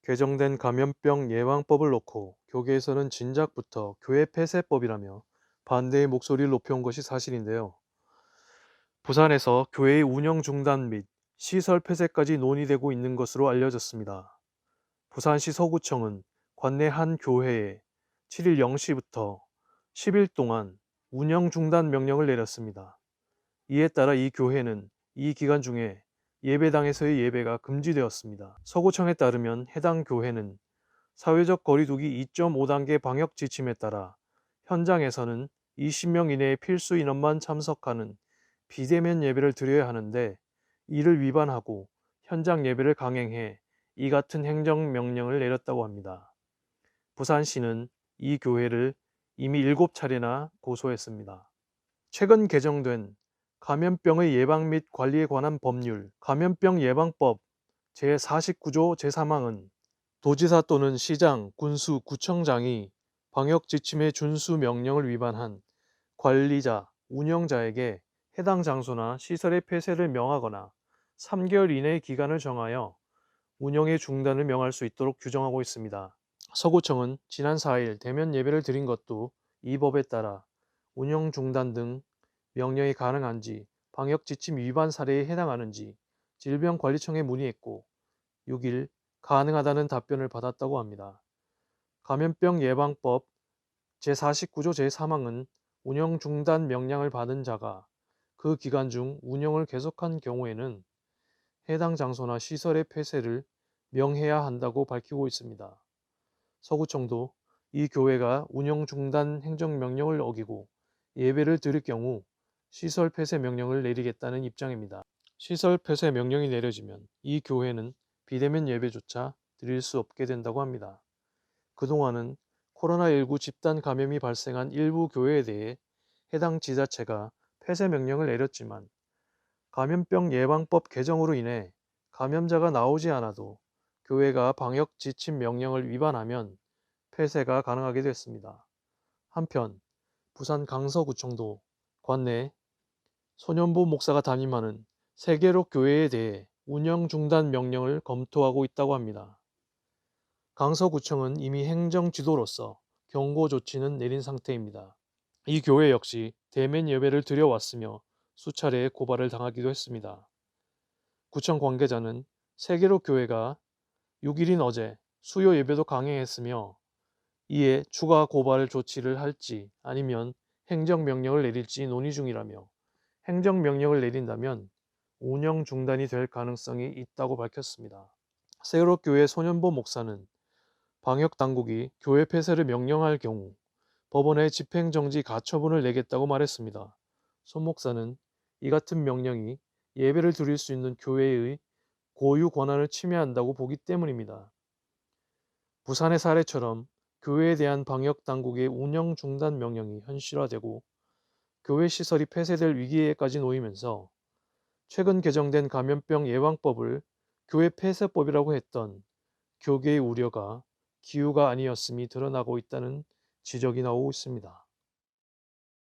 개정된 감염병 예방법을 놓고 교계에서는 진작부터 교회 폐쇄법이라며 반대의 목소리를 높여온 것이 사실인데요. 부산에서 교회의 운영 중단 및 시설 폐쇄까지 논의되고 있는 것으로 알려졌습니다. 부산시 서구청은 관내 한 교회에 7일 0시부터 10일 동안 운영 중단 명령을 내렸습니다. 이에 따라 이 교회는 이 기간 중에 예배당에서의 예배가 금지되었습니다. 서구청에 따르면 해당 교회는 사회적 거리두기 2.5단계 방역 지침에 따라 현장에서는 20명 이내의 필수 인원만 참석하는 비대면 예배를 드려야 하는데 이를 위반하고 현장 예배를 강행해 이 같은 행정명령을 내렸다고 합니다. 부산시는 이 교회를 이미 7차례나 고소했습니다. 최근 개정된 감염병의 예방 및 관리에 관한 법률 감염병 예방법 제49조 제3항은 도지사 또는 시장, 군수, 구청장이 방역 지침의 준수 명령을 위반한 관리자, 운영자에게 해당 장소나 시설의 폐쇄를 명하거나 3개월 이내의 기간을 정하여 운영의 중단을 명할 수 있도록 규정하고 있습니다. 서구청은 지난 4일 대면 예배를 드린 것도 이 법에 따라 운영 중단 등 명령이 가능한지 방역 지침 위반 사례에 해당하는지 질병관리청에 문의했고 6일 가능하다는 답변을 받았다고 합니다. 감염병 예방법 제49조 제3항은 운영 중단 명령을 받은 자가 그 기간 중 운영을 계속한 경우에는 해당 장소나 시설의 폐쇄를 명해야 한다고 밝히고 있습니다. 서구청도 이 교회가 운영 중단 행정명령을 어기고 예배를 드릴 경우 시설 폐쇄 명령을 내리겠다는 입장입니다. 시설 폐쇄 명령이 내려지면 이 교회는 비대면 예배조차 드릴 수 없게 된다고 합니다. 그동안은 코로나19 집단 감염이 발생한 일부 교회에 대해 해당 지자체가 폐쇄 명령을 내렸지만 감염병 예방법 개정으로 인해 감염자가 나오지 않아도 교회가 방역 지침 명령을 위반하면 폐쇄가 가능하게 됐습니다. 한편 부산 강서구청도 관내 소년보 목사가 담임하는 세계로 교회에 대해 운영 중단 명령을 검토하고 있다고 합니다. 강서구청은 이미 행정 지도로서 경고 조치는 내린 상태입니다. 이 교회 역시 대면 예배를 드려왔으며 수차례 고발을 당하기도 했습니다. 구청 관계자는 세계로 교회가 6일인 어제 수요 예배도 강행했으며 이에 추가 고발 조치를 할지 아니면 행정명령을 내릴지 논의 중이라며 행정명령을 내린다면 운영 중단이 될 가능성이 있다고 밝혔습니다. 세계로교회 소년보 목사는 방역당국이 교회 폐쇄를 명령할 경우 법원에 집행정지 가처분을 내겠다고 말했습니다. 손 목사는 이 같은 명령이 예배를 드릴 수 있는 교회의 고유 권한을 침해한다고 보기 때문입니다. 부산의 사례처럼 교회에 대한 방역당국의 운영 중단 명령이 현실화되고 교회 시설이 폐쇄될 위기에까지 놓이면서 최근 개정된 감염병 예방법을 교회 폐쇄법이라고 했던 교계의 우려가 기우가 아니었음이 드러나고 있다는 지적이 나오고 있습니다.